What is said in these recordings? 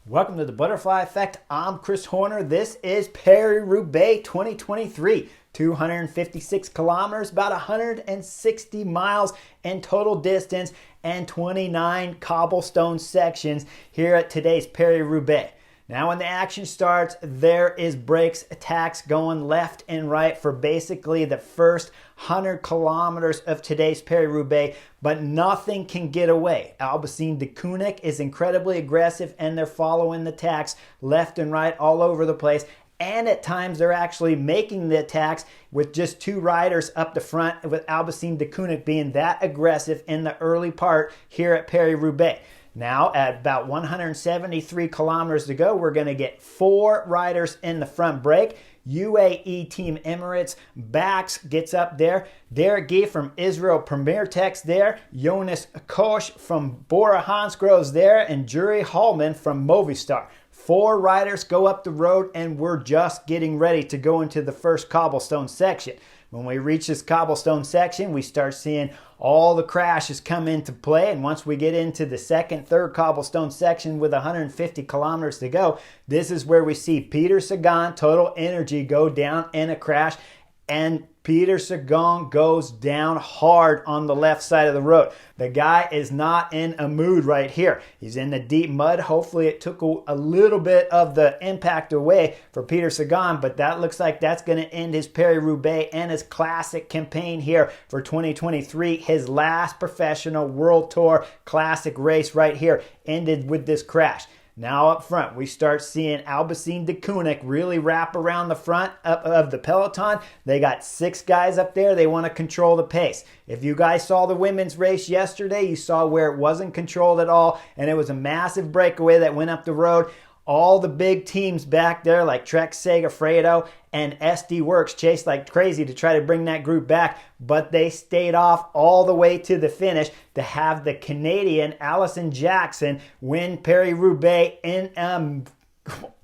Welcome to the Butterfly Effect. I'm Chris Horner. This is Paris-Roubaix 2023. 256 kilometers, about 160 miles in total distance, and 29 cobblestone sections here at today's Paris-Roubaix. Now when the action starts, there is breaks, attacks going left and right for basically the first 100 kilometers of today's Paris-Roubaix, but nothing can get away. Alpecin de Koninck is incredibly aggressive and they're following the attacks left and right all over the place. And at times they're actually making the attacks with just two riders up the front, with Alpecin de Koninck being that aggressive in the early part here at Paris-Roubaix. Now, at about 173 kilometers to go, we're going to get four riders in the front break. UAE Team Emirates backs gets up there. Derek Guy from Israel Premier Tech's there. Jonas Koch from Bora Hansgrohe's there. And Juri Hallman from Movistar. Four riders go up the road, and we're just getting ready to go into the first cobblestone section. When we reach this cobblestone section, we start seeing all the crashes come into play. And once we get into the second, third cobblestone section with 150 kilometers to go, this is where we see Peter Sagan, Total Energy, go down in a crash. And Peter Sagan goes down hard on the left side of the road. The guy is not in a mood right here. He's in the deep mud. Hopefully it took a little bit of the impact away for Peter Sagan, but that looks like that's going to end his Paris-Roubaix and his classic campaign here for 2023. His last professional World Tour classic race right here ended with this crash. Now up front, we start seeing Alpecin de Koninck really wrap around the front of the peloton. They got six guys up there. They want to control the pace. If you guys saw the women's race yesterday, you saw where it wasn't controlled at all, and it was a massive breakaway that went up the road. All the big teams back there like Trek Segafredo and SD Works chased like crazy to try to bring that group back, but they stayed off all the way to the finish to have the Canadian Alison Jackson win Paris-Roubaix in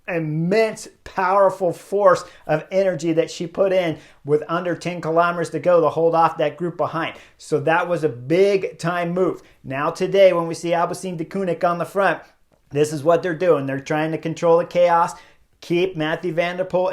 immense, powerful force of energy that she put in with under 10 kilometers to go to hold off that group behind. So that was a big time move. Now today, when we see Alpecin de Koninck on the front, this is what they're doing. They're trying to control the chaos, keep Mathieu van der Poel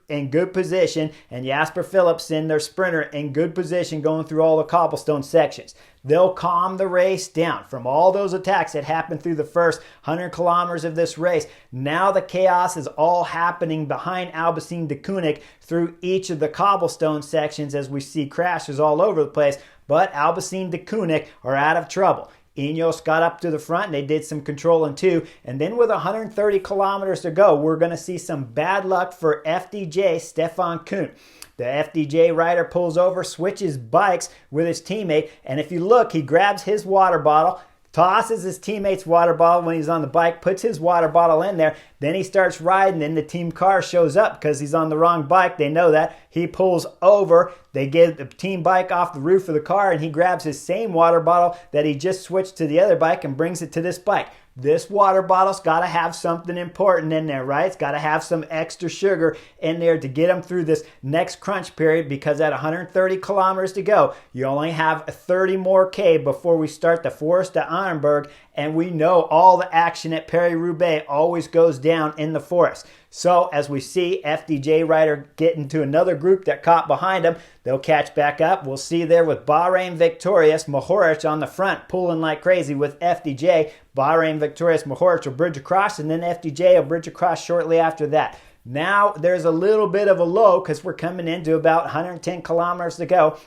in good position, and Jasper Philipsen, their sprinter, in good position going through all the cobblestone sections. They'll calm the race down from all those attacks that happened through the first 100 kilometers of this race. Now the chaos is all happening behind Alpecin de Koninck through each of the cobblestone sections as we see crashes all over the place. But Alpecin de Koninck are out of trouble. Ineos got up to the front and they did some controlling too. And then with 130 kilometers to go, we're going to see some bad luck for FDJ Stefan Kuhn. The FDJ rider pulls over, switches bikes with his teammate, and if you look, he grabs his water bottle, tosses his teammate's water bottle when he's on the bike, puts his water bottle in there, then he starts riding, then the team car shows up because he's on the wrong bike. They know that. He pulls over, they get the team bike off the roof of the car, and he grabs his same water bottle that he just switched to the other bike and brings it to this bike. This water bottle's got to have something important in there, right? It's got to have some extra sugar in there to get them through this next crunch period, because at 130 kilometers to go, you only have 30 more K before we start the Forest de Arnberg, and we know all the action at Paris-Roubaix always goes down in the forest. So as we see FDJ rider get into another group that caught behind him, they'll catch back up. We'll see there with Bahrain victorious Mohoric on the front pulling like crazy with FDJ. Bahrain victorious Mohoric will bridge across, and then FDJ will bridge across shortly after that. Now there's a little bit of a low because we're coming into about 110 kilometers to go.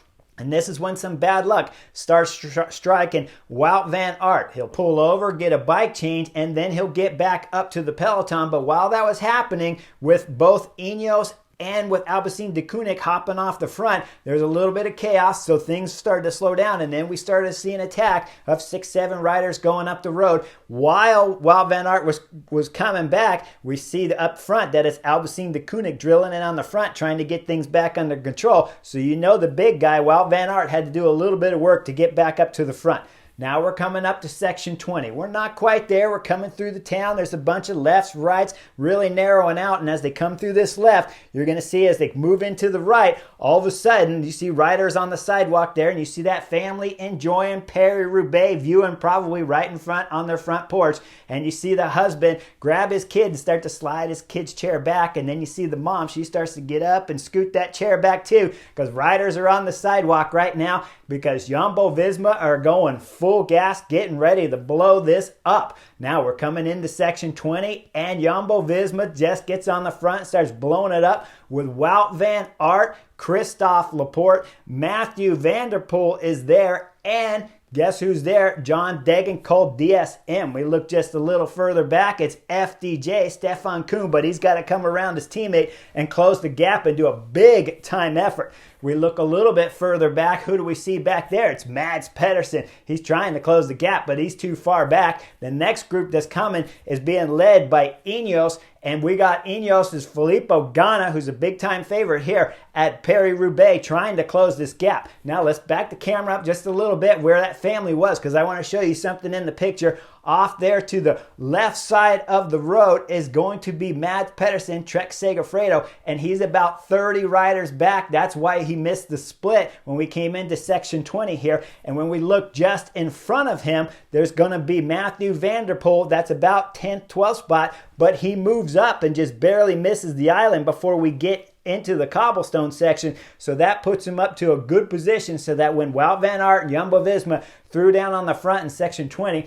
And this is when some bad luck starts striking Wout van Aert. He'll pull over, get a bike change, and then he'll get back up to the peloton. But while that was happening, with both Ineos and with Alpecin de Koninck hopping off the front, there's a little bit of chaos, so things started to slow down, and then we started to see an attack of 6-7 riders going up the road. While Wout van Aert was coming back, we see up front that it's Alpecin de Koninck drilling in on the front, trying to get things back under control. So you know the big guy, Wout van Aert, had to do a little bit of work to get back up to the front. Now we're coming up to section 20. We're not quite there. We're coming through the town. There's a bunch of lefts, rights, really narrowing out. And as they come through this left, you're going to see as they move into the right, all of a sudden you see riders on the sidewalk there, and you see that family enjoying Paris-Roubaix, viewing probably right in front on their front porch. And you see the husband grab his kid and start to slide his kid's chair back. And then you see the mom, she starts to get up and scoot that chair back too, because riders are on the sidewalk right now because Jumbo-Visma are going full gas, getting ready to blow this up. Now we're coming into section 20, and Jumbo-Visma just gets on the front and starts blowing it up with Wout van Aert, Christophe Laporte, Mathieu van der Poel is there, and guess who's there? John Degenkolb DSM. We look just a little further back. It's FDJ, Stefan Kuhn, but he's got to come around his teammate and close the gap and do a big time effort. We look a little bit further back. Who do we see back there? It's Mads Pedersen. He's trying to close the gap, but he's too far back. The next group that's coming is being led by Ineos, and we got Ineos' Filippo Ganna, who's a big-time favorite here at Paris-Roubaix, trying to close this gap. Now let's back the camera up just a little bit where that family was, because I want to show you something in the picture. Off there to the left side of the road is going to be Mads Pedersen, Trek Segafredo, and he's about 30 riders back. That's why he missed the split when we came into section 20 here. And when we look just in front of him, there's going to be Mathieu van der Poel. That's about 10th, 12th spot, but he moves up and just barely misses the island before we get into the cobblestone section. So that puts him up to a good position so that when Wout van Aert and Jumbo-Visma threw down on the front in section 20,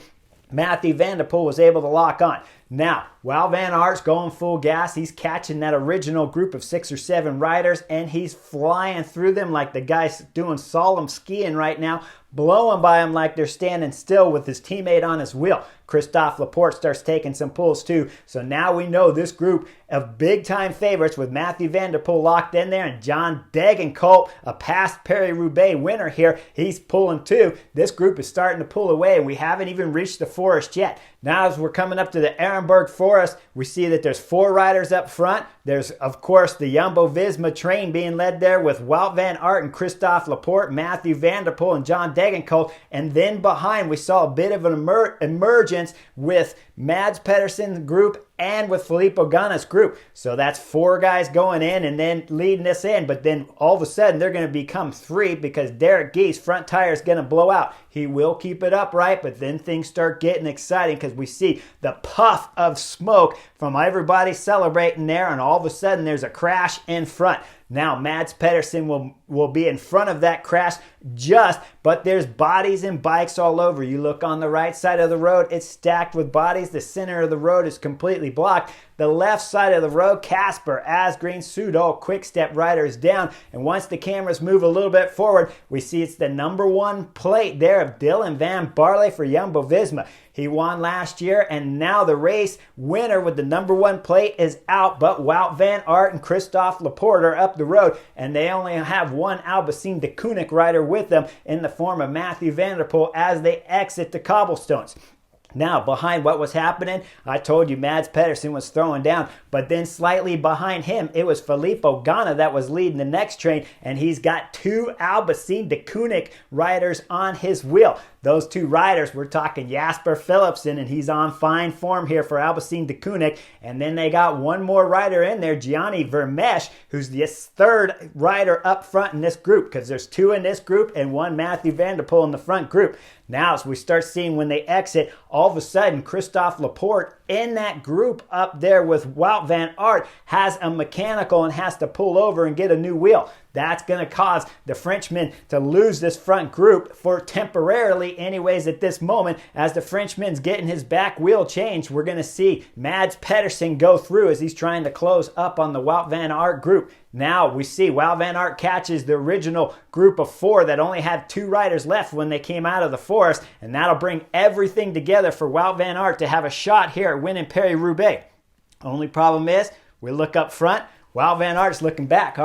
Mathieu van der Poel was able to lock on. Now, Wout van Aert's going full gas. He's catching that original group of 6 or 7 riders, and he's flying through them like the guy's doing slalom skiing right now, blowing by them like they're standing still with his teammate on his wheel. Christophe Laporte starts taking some pulls too. So now we know this group of big-time favorites with Mathieu van der Poel locked in there, and John Degenkolb, a past Paris-Roubaix winner here, he's pulling too. This group is starting to pull away, and we haven't even reached the forest yet. Now as we're coming up to the Ehrenberg Forest, we see that there's 4 riders up front. There's, of course, the Jumbo-Visma train being led there with Wout van Aert and Christophe Laporte, Mathieu van der Poel, and John Degenkolb. And then behind, we saw a bit of an emergence with Mads Pedersen's group and with Filippo Ganna's group. So that's 4 guys going in and then leading us in. But then all of a sudden, they're going to become 3 because Derek Geese' front tire is going to blow out. He will keep it upright, but then things start getting exciting because we see the puff of smoke from everybody celebrating there, and all of a sudden there's a crash in front. Now Mads Pedersen will be in front of that crash but there's bodies and bikes all over. You look on the right side of the road, it's stacked with bodies. The center of the road is completely blocked. The left side of the road, Casper, Asgreen, Soudal, Quick-Step riders down. And once the cameras move a little bit forward, we see it's the number 1 plate there of Dylan van Baarle for Jumbo-Visma. He won last year, and now the race winner with the number 1 plate is out, but Wout van Aert and Christophe Laporte are up the road, and they only have one Albacine de Koenig rider with them in the form of Mathieu van der Poel as they exit the cobblestones. Now, behind what was happening, I told you Mads Pedersen was throwing down, but then slightly behind him, it was Filippo Ganna that was leading the next train, and he's got 2 Albacine de Koenig riders on his wheel. Those 2 riders, we're talking Jasper Philipsen, and he's on fine form here for Albacine de Koenig. And then they got one more rider in there, Gianni Vermeersch, who's the 3rd rider up front in this group, because there's 2 in this group and 1 Mathieu van der Poel in the front group. Now, as we start seeing when they exit, all of a sudden, Christophe Laporte in that group up there with Wout van Aert has a mechanical and has to pull over and get a new wheel. That's going to cause the Frenchman to lose this front group for temporarily anyways at this moment. As the Frenchman's getting his back wheel changed, we're going to see Mads Pedersen go through as he's trying to close up on the Wout van Aert group. Now we see Wout van Aert catches the original group of 4 that only had 2 riders left when they came out of the forest, and that'll bring everything together for Wout van Aert to have a shot here at winning Paris-Roubaix. Only problem is, we look up front, Wout van Aert's looking back,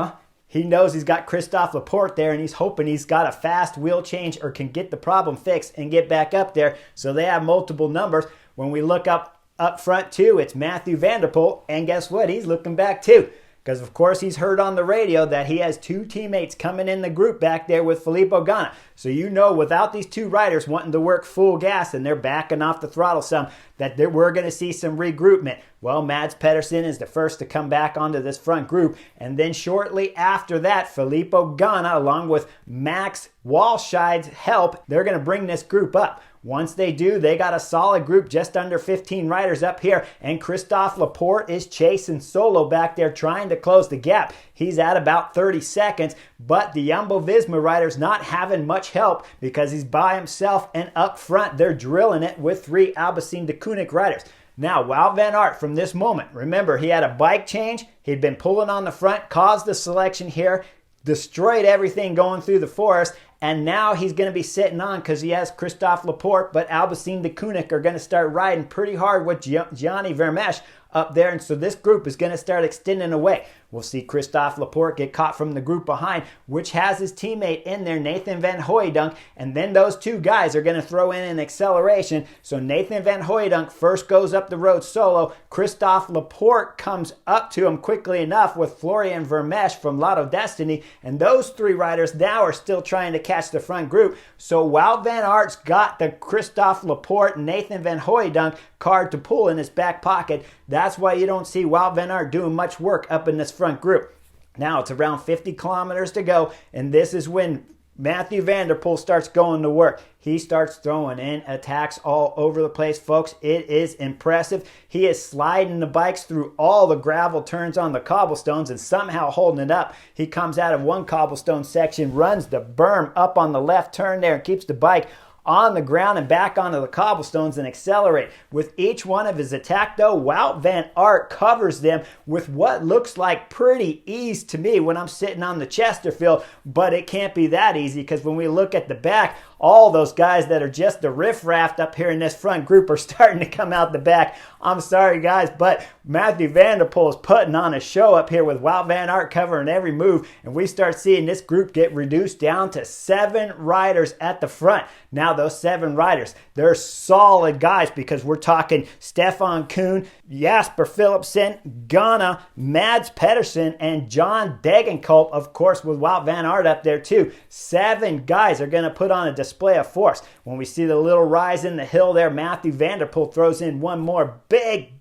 He knows he's got Christophe Laporte there, and he's hoping he's got a fast wheel change or can get the problem fixed and get back up there. So they have multiple numbers. When we look up front too, it's Mathieu van der Poel, and guess what? He's looking back too. because of course he's heard on the radio that he has two teammates coming in the group back there with Filippo Ganna. So you know, without these two riders wanting to work full gas and they're backing off the throttle some, that we're going to see some regroupment. Well, Mads Pedersen is the first to come back onto this front group. And then shortly after that, Filippo Ganna, along with Max Walscheid's help, they're going to bring this group up. Once they do, they got a solid group, just under 15 riders up here. And Christophe Laporte is chasing solo back there, trying to close the gap. He's at about 30 seconds, but the Jumbo-Visma rider's not having much help because he's by himself, and up front, they're drilling it with three Alpecin Deceuninck riders. Now, Wout van Aert, from this moment, remember, he had a bike change. He'd been pulling on the front, caused the selection here, destroyed everything going through the forest, and now he's going to be sitting on because he has Christophe Laporte, but Alpecin Deceuninck are going to start riding pretty hard with Gianni Vermeersch up there, and so this group is going to start extending away. We'll see Christophe Laporte get caught from the group behind, which has his teammate in there, Nathan Van Hooijdonk, and then those two guys are going to throw in an acceleration. So Nathan Van Hooijdonk first goes up the road solo. Christophe Laporte comes up to him quickly enough with Florian Vermeersch from Lotto Destiny, and those three riders now are still trying to catch the front group. So Wout van Aert's got the Christophe Laporte, Nathan Van Hooijdonk card to pull in his back pocket. That's why you don't see Wout van Aert doing much work up in this front group. Now it's around 50 kilometers to go, and this is when Mathieu van der Poel starts going to work. He starts throwing in attacks all over the place, folks. It is impressive. He is sliding the bikes through all the gravel turns on the cobblestones and somehow holding it up. He comes out of one cobblestone section, runs the berm up on the left turn there, and keeps the bike on the ground and back onto the cobblestones and accelerate. With each one of his attack, though, Wout van Aert covers them with what looks like pretty ease to me when I'm sitting on the Chesterfield, but it can't be that easy because when we look at the back, all those guys that are just the riffraff up here in this front group are starting to come out the back. I'm sorry, guys, but Mathieu van der Poel is putting on a show up here with Wout van Aert covering every move, and we start seeing this group get reduced down to 7 riders at the front. Now, those 7 riders, they're solid guys because we're talking Stefan Kuhn, Jasper Philipsen, Ganna, Mads Pedersen, and John Degenkolb, of course, with Wout van Aert up there too. 7 guys are going to put on a display of force. When we see the little rise in the hill there, Mathieu van der Poel throws in one more big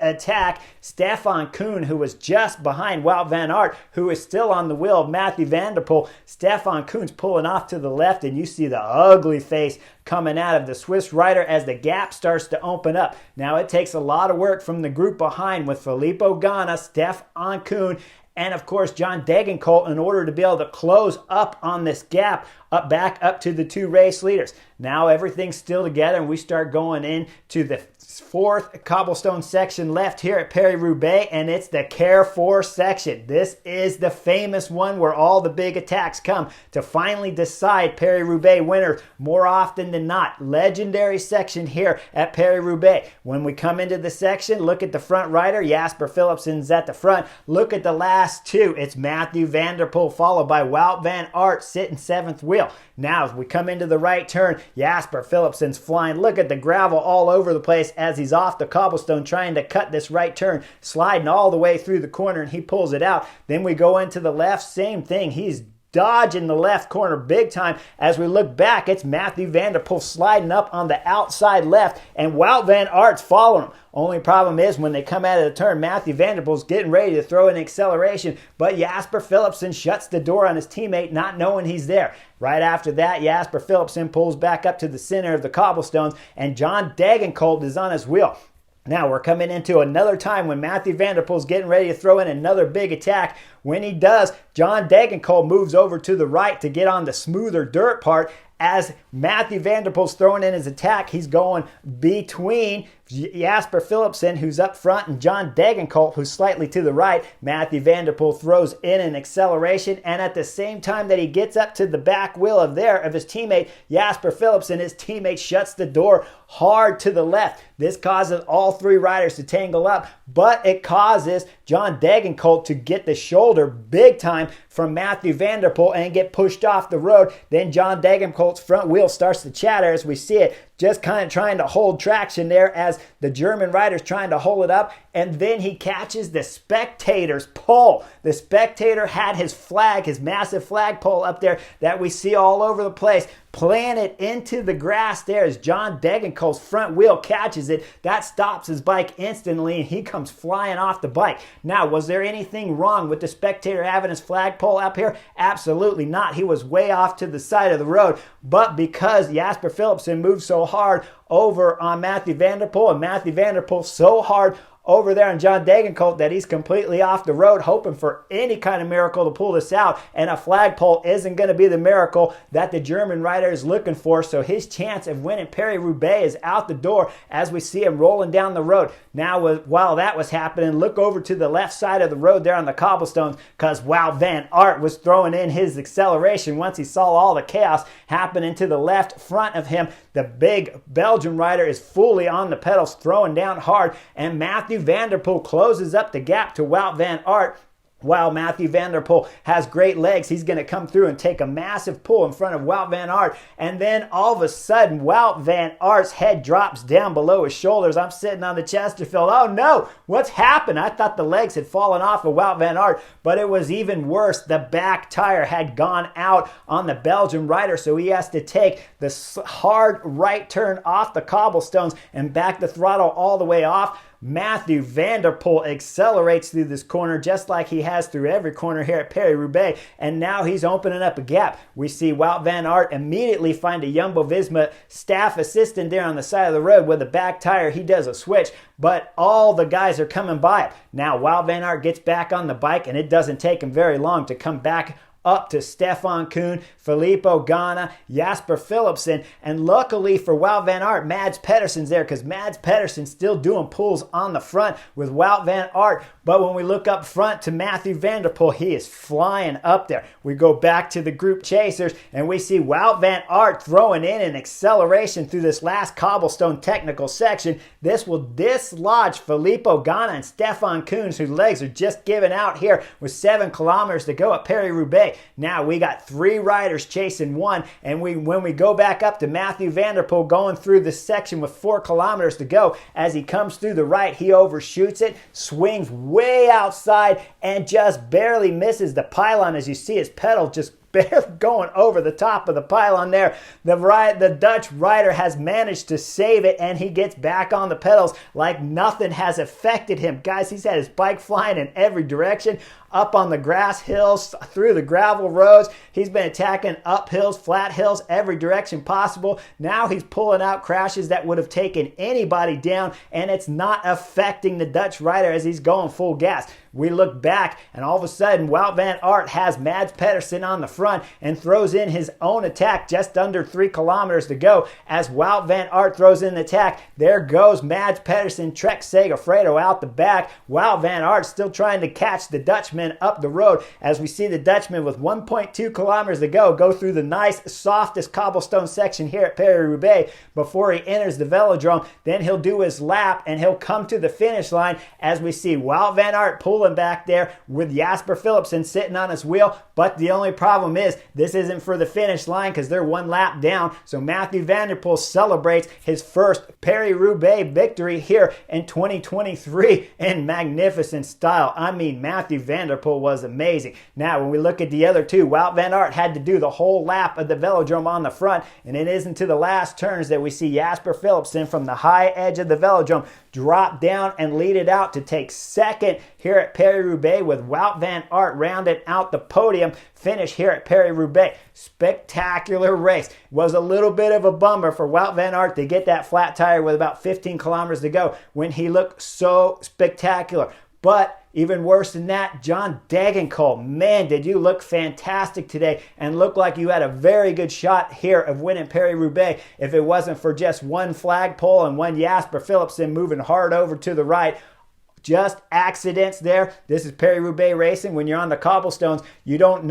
attack. Stefan Kuhn, who was just behind Wout van Aert, who is still on the wheel of Mathieu van der Poel. Stefan Kuhn's pulling off to the left, and you see the ugly face coming out of the Swiss rider as the gap starts to open up. Now, it takes a lot of work from the group behind with Filippo Ganna, Stefan Kuhn, and of course John Degenkolb in order to be able to close up on this gap back up to the 2 race leaders. Now everything's still together, and we start going into the 4th cobblestone section left here at Paris-Roubaix, and it's the Carrefour section. This is the famous one where all the big attacks come to finally decide Paris-Roubaix winners more often than not. Legendary section here at Paris-Roubaix. When we come into the section, look at the front rider. Jasper Philipsen's at the front. Look at the last 2. It's Mathieu van der Poel followed by Wout van Aert sitting 7th wheel. Now, as we come into the right turn, Jasper Philipsen's flying. Look at the gravel all over the place as he's off the cobblestone trying to cut this right turn, sliding all the way through the corner, and he pulls it out. Then we go into the left, same thing. He's dodging the left corner big time. As we look back, it's Mathieu van der Poel sliding up on the outside left, and Wout van Aert's following him. Only problem is when they come out of the turn, Mathieu van der Poel's getting ready to throw an acceleration, but Jasper Philipsen shuts the door on his teammate, not knowing he's there. Right after that, Jasper Philipsen pulls back up to the center of the cobblestones, and John Degenkolb is on his wheel. Now we're coming into another time when Mathieu van der Poel's getting ready to throw in another big attack. When he does, John Degenkolb moves over to the right to get on the smoother dirt part. As Mathieu van der Poel's throwing in his attack, he's going between Jasper Philipsen, who's up front, and John Degenkolb, who's slightly to the right. Mathieu van der Poel throws in an acceleration, and at the same time that he gets up to the back wheel of his teammate, Jasper Philipsen, his teammate shuts the door hard to the left. This causes all 3 riders to tangle up, but it causes John Degenkolb to get the shoulder big time from Mathieu van der Poel and get pushed off the road. Then John Degenkolb's front wheel starts to chatter as we see it. just kind of trying to hold traction there as the German rider's trying to hold it up. And then he catches the spectator's pole. The spectator had his flag, his massive flagpole up there that we see all over the place, planted into the grass there as John Degenkolb's front wheel catches it. That stops his bike instantly, and he comes flying off the bike. Now, was there anything wrong with the spectator having his flagpole up here? Absolutely not. He was way off to the side of the road, but because Jasper Philipsen moved so hard over on Mathieu van der Poel, and Mathieu van der Poel so hard over there on John Degenkolb that he's completely off the road, hoping for any kind of miracle to pull this out, and a flagpole isn't going to be the miracle that the German rider is looking for. So his chance of winning Paris-Roubaix is out the door as we see him rolling down the road. Now, while that was happening, look over to the left side of the road there on the cobblestones, because Wout van Aert was throwing in his acceleration once he saw all the chaos happening to the left front of him. The big Belgian rider is fully on the pedals, throwing down hard, and Mathieu van der Poel closes up the gap to Wout van Aert. While Mathieu van der Poel has great legs, he's going to come through and take a massive pull in front of Wout van Aert. And then all of a sudden, Wout van Aert's head drops down below his shoulders. I'm sitting on the Chesterfield. Oh no, what's happened? I thought the legs had fallen off of Wout van Aert, but it was even worse. The back tire had gone out on the Belgian rider, so he has to take the hard right turn off the cobblestones and back the throttle all the way off. Mathieu van der Poel accelerates through this corner just like he has through every corner here at Paris-Roubaix, and now he's opening up a gap. We see Wout van Aert immediately find a Jumbo-Visma staff assistant there on the side of the road with the back tire. He does a switch, but all the guys are coming by it. Now Wout van Aert gets back on the bike, and it doesn't take him very long to come back up to Stefan Kuhn, Filippo Ganna, Jasper Philipsen, and luckily for Wout van Aert, Mads Pedersen's there, because Mads Pedersen's still doing pulls on the front with Wout van Aert. But when we look up front to Mathieu van der Poel, he is flying up there. We go back to the group chasers, and we see Wout van Aert throwing in an acceleration through this last cobblestone technical section. This will dislodge Filippo Ganna and Stefan Kuhn, whose legs are just giving out here with 7 kilometers to go at Paris-Roubaix. Now we got 3 riders chasing 1, and when we go back up to Mathieu van der Poel going through this section with 4 kilometers to go, as he comes through the right, he overshoots it, swings way outside, and just barely misses the pylon. As you see his pedal just barely going over the top of the pylon there. The Dutch rider has managed to save it, and he gets back on the pedals like nothing has affected him. Guys, he's had his bike flying in every direction, up on the grass hills, through the gravel roads. He's been attacking up hills, flat hills, every direction possible. Now he's pulling out crashes that would have taken anybody down, and it's not affecting the Dutch rider as he's going full gas. We look back, and all of a sudden, Wout van Aert has Mads Pedersen on the front and throws in his own attack just under 3 kilometers to go. As Wout van Aert throws in the attack, there goes Mads Pedersen, Trek Segafredo out the back. Wout van Aert still trying to catch the Dutchman up the road, as we see the Dutchman with 1.2 kilometers to go through the nice, softest cobblestone section here at Paris-Roubaix before he enters the velodrome. Then he'll do his lap, and he'll come to the finish line as we see Wout van Aert pulling back there with Jasper Philipsen sitting on his wheel. But the only problem is this isn't for the finish line because they're 1 lap down. So Mathieu van der Poel celebrates his first Paris-Roubaix victory here in 2023 in magnificent style. I mean, Mathieu van der Poel was amazing. Now, when we look at the other 2, Wout van Aert had to do the whole lap of the velodrome on the front, and it isn't to the last turns that we see Jasper Philipsen from the high edge of the velodrome drop down and lead it out to take second here at Paris-Roubaix, with Wout van Aert rounding out the podium finish here at Paris-Roubaix. Spectacular race. Was a little bit of a bummer for Wout van Aert to get that flat tire with about 15 kilometers to go when he looked so spectacular. But even worse than that, John Degenkolb, man, did you look fantastic today and look like you had a very good shot here of winning Paris-Roubaix if it wasn't for just 1 flagpole and 1 Jasper Philipsen moving hard over to the right. Just accidents there. This is Paris-Roubaix racing. When you're on the cobblestones, you don't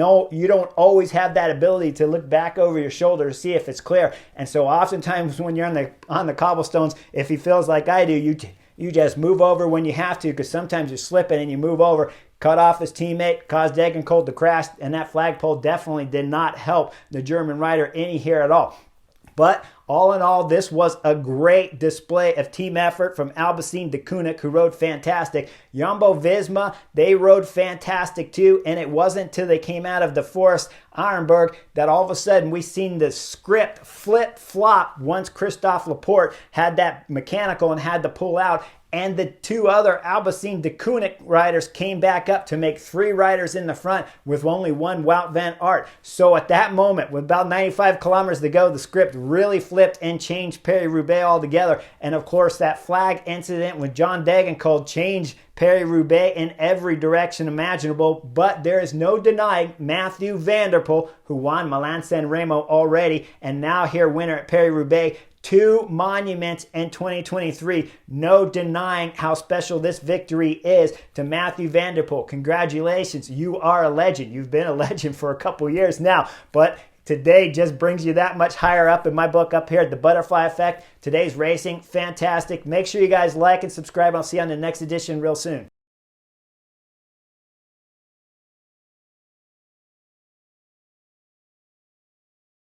always have that ability to look back over your shoulder to see if it's clear. And so oftentimes when you're on the cobblestones, if he feels like I do, you just move over when you have to, because sometimes you're slipping and you move over. Cut off his teammate, caused Degenkolb to crash, and that flagpole definitely did not help the German rider any here at all. But All in all, this was a great display of team effort from Alpecin Deceuninck, who rode fantastic. Jumbo-Visma, they rode fantastic too, and it wasn't till they came out of the Forest Ironberg that all of a sudden we seen the script flip-flop once Christophe Laporte had that mechanical and had to pull out, and the two other Alpecin Deceuninck riders came back up to make 3 riders in the front with only 1 Wout van Aert. So at that moment, with about 95 kilometers to go, the script really flipped and changed Paris-Roubaix altogether. And of course, that flag incident with John Degenkolb changed Paris-Roubaix in every direction imaginable. But there is no denying Mathieu van der Poel, who won Milan-San Remo already, and now here winner at Paris-Roubaix. 2 monuments in 2023. No denying how special this victory is to Mathieu van der Poel. Congratulations. You are a legend. You've been a legend for a couple years now, but today just brings you that much higher up in my book up here at The Butterfly Effect. Today's racing, fantastic. Make sure you guys like and subscribe. I'll see you on the next edition real soon.